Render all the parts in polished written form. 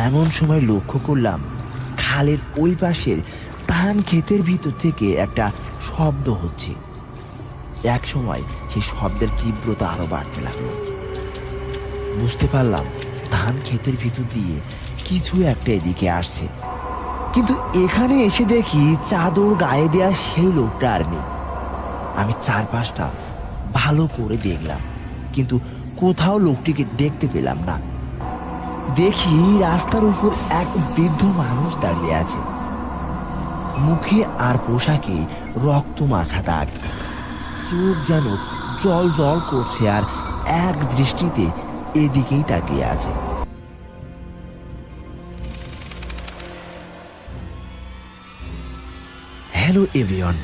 এমন সময় লক্ষ্য করলাম খালের ওই পাশের ধান ক্ষেতের ভিতর থেকে একটা শব্দ হচ্ছে। এক সময় সেই শব্দের তীব্রতা আরো বাড়তে লাগলো। বুঝতে পারলাম ধান ক্ষেতের ভিতর দিয়ে কিছু একটা এদিকে আসছে। কিন্তু এখানে এসে দেখি চাদর গায়ে দেয়া সেই লোকটা আর নেই। আমি চারপাশটা ভালো করে দেখলাম, কিন্তু কোথাও লোকটিকে দেখতে পেলাম না। দেখি রাস্তার উপর এক বৃদ্ধ মানুষ দাঁড়িয়ে আছে, মুখে আর পোশাকে রক্ত মাখা দাগ, চোখ যেন জল জল করছে আর এক দৃষ্টিতে এদিকেই তাকিয়ে আছে। হ্যালো এভরিওয়ান,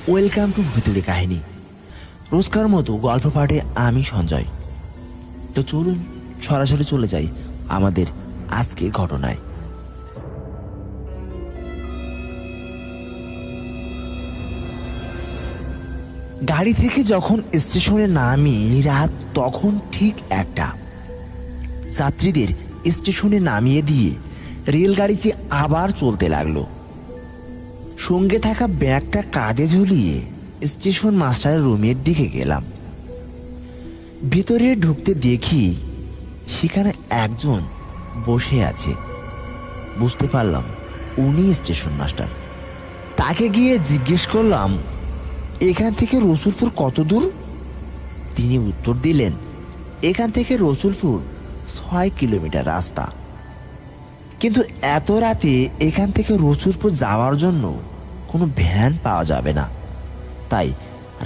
ওয়েলকাম টু ভুতুড়ে কাহিনী। রোজকার মতো গল্প পাঠে আমি সঞ্জয়। তো চলুন সরাসরি চলে যাই আমাদের আজকের ঘটনায়। গাড়ি থেকে যখন স্টেশনে নামি রাত তখন ঠিক একটা। যাত্রীদের স্টেশনে নামিয়ে দিয়ে রেলগাড়িটি আবার চলতে লাগলো। সঙ্গে থাকা ব্যাগটা কাঁধে ঝুলিয়ে স্টেশন মাস্টারের রুমের দিকে গেলাম। ভেতরে ঢুকতে দেখি সেখানে একজন বসে আছে। বুঝতে পারলাম উনি স্টেশন মাস্টার। তাকে গিয়ে জিজ্ঞেস করলাম, এখান থেকে রসুলপুর কত দূর? তিনি উত্তর দিলেন, এখান থেকে রসুলপুর 6 কিলোমিটার রাস্তা, কিন্তু এত রাতে এখান থেকে রসুলপুর যাওয়ার জন্য কোনো ভ্যান পাওয়া যাবে না, তাই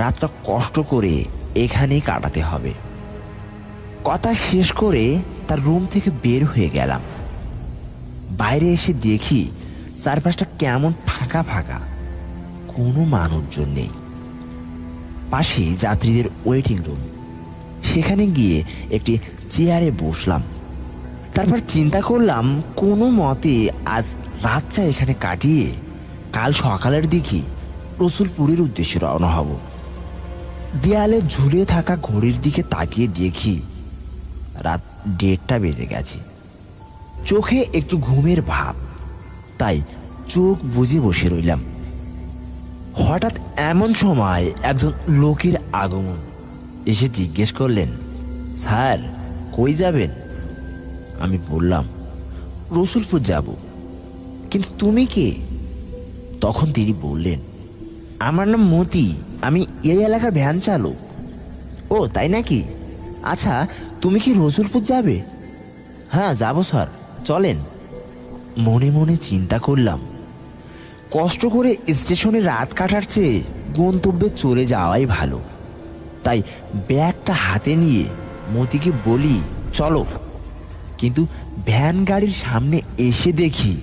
রাতটা কষ্ট করে এখানেই কাটাতে হবে। কথা শেষ করে তার রুম থেকে বের হয়ে গেলাম। বাইরে এসে দেখি চারপাশটা কেমন ফাঁকা ফাঁকা, কোনো মানুষজন নেই। পাশে যাত্রীদের ওয়েটিং রুম, সেখানে গিয়ে একটি চেয়ারে বসলাম। তারপর চিন্তা করলাম কোনো মতে আজ রাতটা এখানে কাটিয়ে কাল সকালের দিকে রসুলপুরের উদ্দেশ্যে রওনা হব। দেয়ালে ঝুলে থাকা ঘড়ির দিকে তাকিয়ে দেখি রাত 1:30 বেজে গেছে। চোখে একটু ঘুমের ভাব, তাই চোখ বুজে বসে রইলাম। হঠাৎ এমন সময় একজন লোকের আগমন। এসে জিজ্ঞেস করলেন, স্যার কই যাবেন? আমি বললাম, রসুলপুর যাব। কিন্তু তুমি কে? তখন তিনি বললেন, আমার নাম মতি, আমি এই এলাকার ভ্যান চালক। ও তাই নাকি? আচ্ছা তুমি কি রসুলপুর যাবে? হ্যাঁ যাব স্যার, চলেন। মনে মনে চিন্তা করলাম, কষ্ট করে স্টেশনে রাত কাটার চেয়ে গন্তব্যে চলে যাওয়াই ভালো। তাই ব্যাগটা হাতে নিয়ে মতিকে বলি, চলো। কিন্তু ভ্যান গাড়ির সামনে এসে দেখি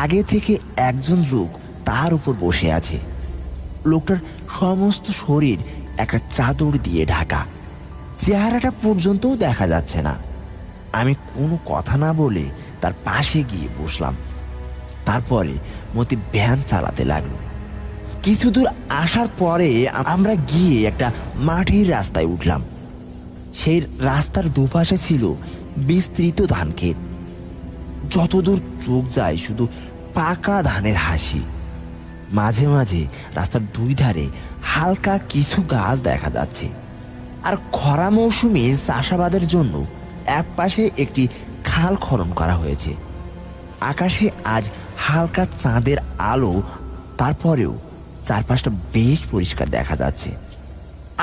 আগে থেকে একজন লোক তার উপর বসে আছে। লোকটার সমস্ত শরীর একটা চাদর দিয়ে ঢাকা, চেহারাটা পর্যন্তও দেখা যাচ্ছে না। আমি কোনো কথা না বলে তার পাশে গিয়ে বসলাম। তারপরে মতি ভ্যান চালাতে লাগলো। কিছু দূর আসার পরে আমরা গিয়ে একটা মাটির রাস্তায় উঠলাম। সেই রাস্তার দুপাশে ছিল বিস্তৃত ধান ক্ষেত। যতদূর চোখ যায় শুধু পাকা ধানের হাসি। মাঝে মাঝে রাস্তার দুই ধারে হালকা কিছু গাছ দেখা যাচ্ছে। আর খরা মৌসুমে চাষাবাদের জন্য এক পাশে একটি খাল খনন করা হয়েছে। আকাশে আজ হালকা চাঁদের আলো, তারপরেও চারপাশটা বেশ পরিষ্কার দেখা যাচ্ছে।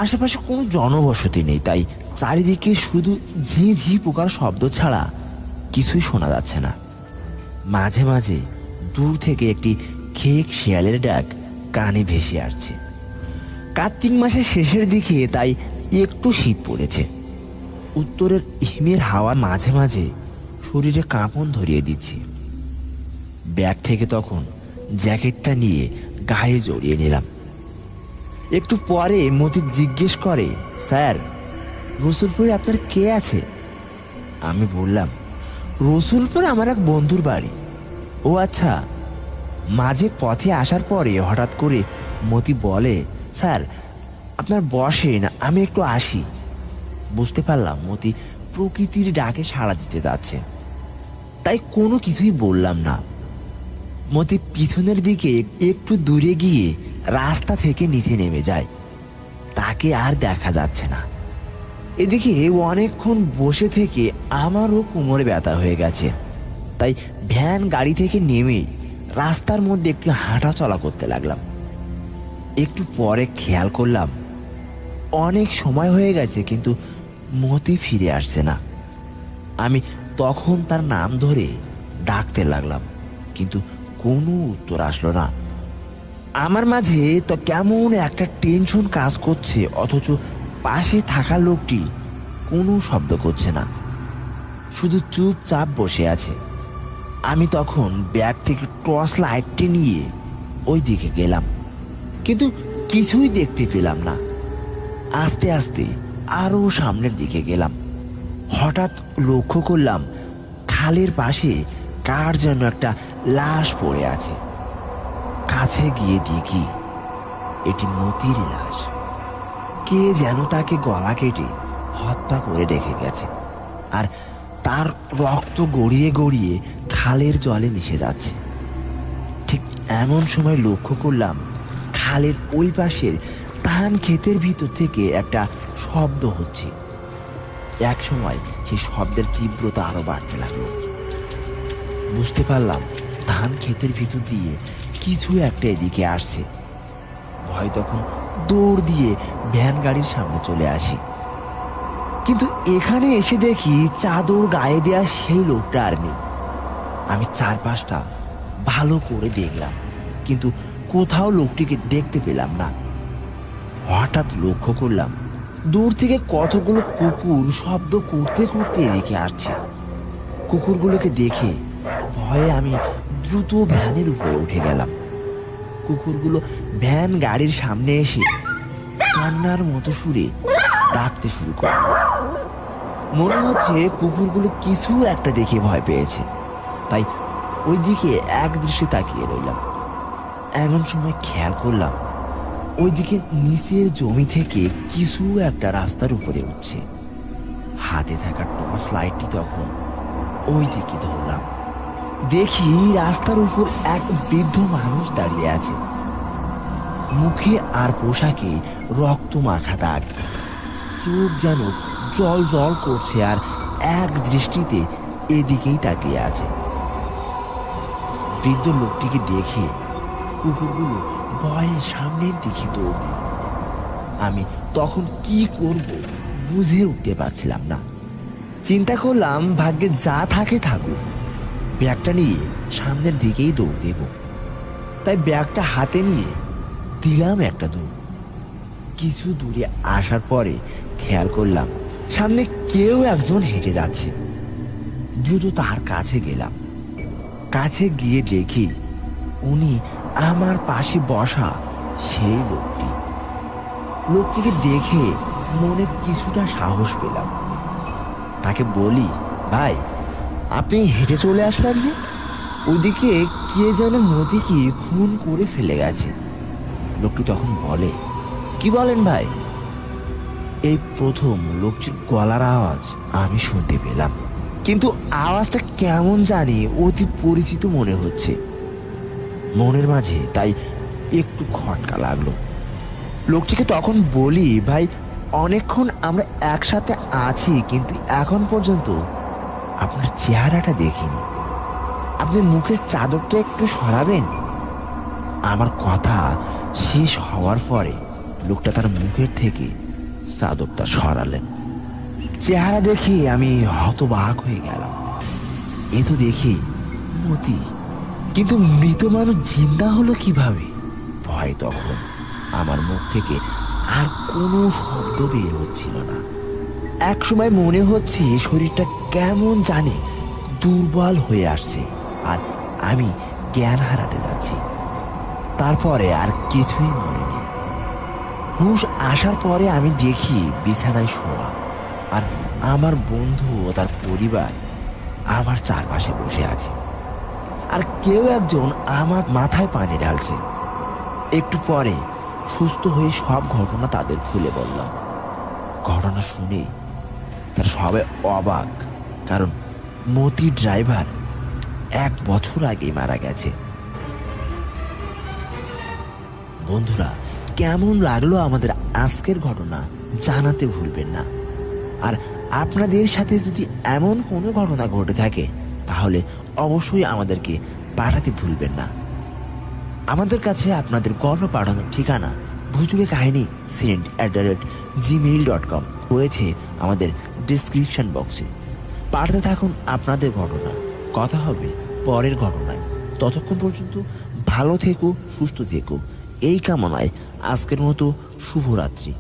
আশেপাশে কোনো জনবসতি নেই, তাই চারিদিকে শুধু ঝি ঝি পোকার শব্দ ছাড়া কিছুই শোনা যাচ্ছে না। মাঝে মাঝে দূর থেকে একটি খেক শেয়ালের ডাক কানে ভেসে আসছে। কার্তিক মাসের শেষের দিকে, তাই একটু শীত পড়েছে। উত্তরের হিমের হাওয়া মাঝে মাঝে শরীরে কাঁপন ধরিয়ে দিচ্ছে। ব্যাগ থেকে তখন জ্যাকেটটা নিয়ে গায়ে জড়িয়ে নিলাম। একটু পরে মতি জিজ্ঞেস করে, স্যার রসুলপুরে আপনার কে আছে? আমি বললাম, রসুলপুরে আমার এক বন্ধুর বাড়ি। ও আচ্ছা। মাঝে পথে আসার পরে হঠাৎ করে মতি বলে, স্যার আপনার বসেন, আমি একটু আসি। বুঝতে পারলাম মতি প্রকৃতির ডাকে সাড়া দিতে যাচ্ছে। তাই কোনো কিছুই বললাম না। মতি পিছনের দিকে একটু দূরে গিয়ে রাস্তা থেকে নিচে নেমে যায়। তাকে আর দেখা যাচ্ছে না। এদিকে অনেকক্ষণ বসে থেকে আমারও কোমরে ব্যথা হয়ে গেছে। তাই ভ্যান গাড়ি থেকে নেমে রাস্তার মধ্যে একটু হাঁটা চলা করতে লাগলাম। একটু পরে খেয়াল করলাম অনেক সময় হয়ে গেছে, কিন্তু মতি ফিরে আসছে না। আমি তখন তার নাম ধরে ডাকতে লাগলাম, কিন্তু কোনো উত্তর আসলো না। আমার মাঝে তো কেমন একটা টেনশন কাজ করছে, অথচ পাশে থাকা লোকটি কোনো শব্দ করছে না, শুধু চুপচাপ বসে আছে। আমি তখন ব্যাগ থেকে টর্চ লাইটটি নিয়ে ওই দিকে গেলাম, কিন্তু কিছুই দেখতে পেলাম না। আস্তে আস্তে আরও সামনের দিকে গেলাম। হঠাৎ লক্ষ্য করলাম খালের পাশে কার যেন একটা লাশ পড়ে আছে। কাছে গিয়ে দেখি এটি মতির লাশ। কে যেন তাকে গলা কেটে হত্যা করে রেখে গেছে, আর তার রক্ত গড়িয়ে গড়িয়ে খালের জলে মিশে যাচ্ছে। ঠিক এমন সময় লক্ষ্য করলাম খালের ওই পাশের ধান ক্ষেতের ভিতর থেকে একটা শব্দ হচ্ছে। এক সময় সেই শব্দের তীব্রতা আরো বাড়তে লাগলো। বুঝতে পারলাম ধান ক্ষেতের ভিতর দিয়ে কিছু একটা এদিকে আসছে। ভয় তখন দৌড় দিয়ে ভ্যান গাড়ির সামনে চলে আসি, কিন্তু এখানে এসে দেখি চাদর গায়ে দেয়া সেই লোকটা আর নেই। আমি চারপাশটা ভালো করে দেখলাম, কিন্তু কোথাও লোকটিকে দেখতে পেলাম না। হঠাৎ লক্ষ্য করলাম দূর থেকে কতগুলো কুকুর শব্দ করতে করতে এদিকে আসছে। কুকুরগুলোকে দেখে ভয়ে আমি দ্রুত ভ্যানের উপরে উঠে গেলাম। কুকুরগুলো ভ্যান গাড়ির সামনে এসে কান্নার মতো সুরে ডাকতে শুরু করল। মনে হচ্ছে কুকুরগুলো কিছু একটা দেখে ভয় পেয়েছে, তাই ওই দিকে এক দৃষ্টি তাকিয়ে রইলাম। এমন সময় খেয়াল করলাম ওইদিকে নিচের জমি থেকে কিছু একটা রাস্তার উপরে উঠছে। হাতে থাকা টর্চ লাইটটি তখন ওই দিকে ধরলাম। দেখি রাস্তার উপর এক বৃদ্ধ মানুষ দাঁড়িয়ে আছে। মুখে আর পোশাকে রক্ত মাখা দাগ, চোখ যেন জল জল করছে, আর এক দৃষ্টিতে এদিকেই তাকিয়ে আছে। বৃদ্ধ লোকটিকে দেখে কুকুরগুলো ভয়ে সামনের দিকে দৌড় দিল। আমি তখন কি করব বুঝে উঠতে পারছিলাম না। চিন্তা করলাম ভাগ্যে যা থাকে থাকুক, ব্যাগটা নিয়ে সামনের দিকেই দৌড় দেব। তাই ব্যাগটা হাতে নিয়ে দিলাম একটা দৌড়। কিছু দূরে আসার পরে খেয়াল করলাম সামনে কেউ একজন হেঁটে যাচ্ছে। দ্রুত তার কাছে গেলাম। কাছে গিয়ে দেখি উনি আমার পাশে বসা সেই লোকটি। লোকটিকে দেখে মনে কিছুটা সাহস পেলাম। তাকে বলি, ভাই আপনি হেঁটে চলে আসলেন যে? ওদিকে কে যেন মতিকে খুন করে ফেলে গেছে। লোকটি তখন বলে, কি বলেন ভাই? এই প্রথম লোকটির গলার আওয়াজ আমি শুনতে পেলাম, কিন্তু আওয়াজটা কেমন জানি অতি পরিচিত মনে হচ্ছে মনের মাঝে, তাই একটু খটকা লাগলো। লোকটিকে তখন বলি, ভাই অনেকক্ষণ আমরা একসাথে আছি, কিন্তু এখন পর্যন্ত আপনার চেহারাটা দেখিনি। আপনি মুখের চাদরটা একটু সরাবেন? আমার কথা শেষ হওয়ার পরে লোকটা তার মুখের থেকে চাদরটা সরালেন। চেহারা দেখে আমি হতবাক হয়ে গেলাম। এ তো দেখি মতি, কিন্তু মৃত মানুষ জিন্দা হলো কিভাবে? ভয় তখন আমার মুখ থেকে আর কোনো শব্দ বের হচ্ছিল না। এক সময় মনে হচ্ছে শরীরটা কেমন জানে দুর্বল হয়ে আসছে, আর আমি জ্ঞান হারাতে যাচ্ছি। তারপরে আর কিছুই মনে নেই। হুঁশ আসার পরে আমি দেখি বিছানায় শোয়া, আর আমার বন্ধু ও তার পরিবার আমার চারপাশে বসে আছে, আর কেউ একজন আমার মাথায় পানি ঢালছে। একটু পরে সুস্থ হয়ে সব ঘটনা তাদের খুলে বললাম। ঘটনা শুনে তারা সবাই অবাক, কারণ মতি ড্রাইভার 1 বছর আগেই মারা গেছে। বন্ধুরা, কেমন লাগলো আমাদের আজকের ঘটনা জানাতে ভুলবেন না। আর আপনাদের সাথে যদি এমন কোনো ঘটনা ঘটে থাকে তাহলে অবশ্যই আমাদেরকে পাঠাতে ভুলবেন না। আমাদের কাছে আপনাদের গল্প পাঠানোর ঠিকানা ভুতুড়ে কাহিনী send@gmail.com রয়েছে আমাদের ডিসক্রিপশন বক্সে। পাঠাতে থাকুন আপনাদের ঘটনা। কথা হবে পরের ঘটনায়। ততক্ষণ পর্যন্ত ভালো থেকো, সুস্থ থেকো, এই কামনায় আজকের মতো শুভরাত্রি।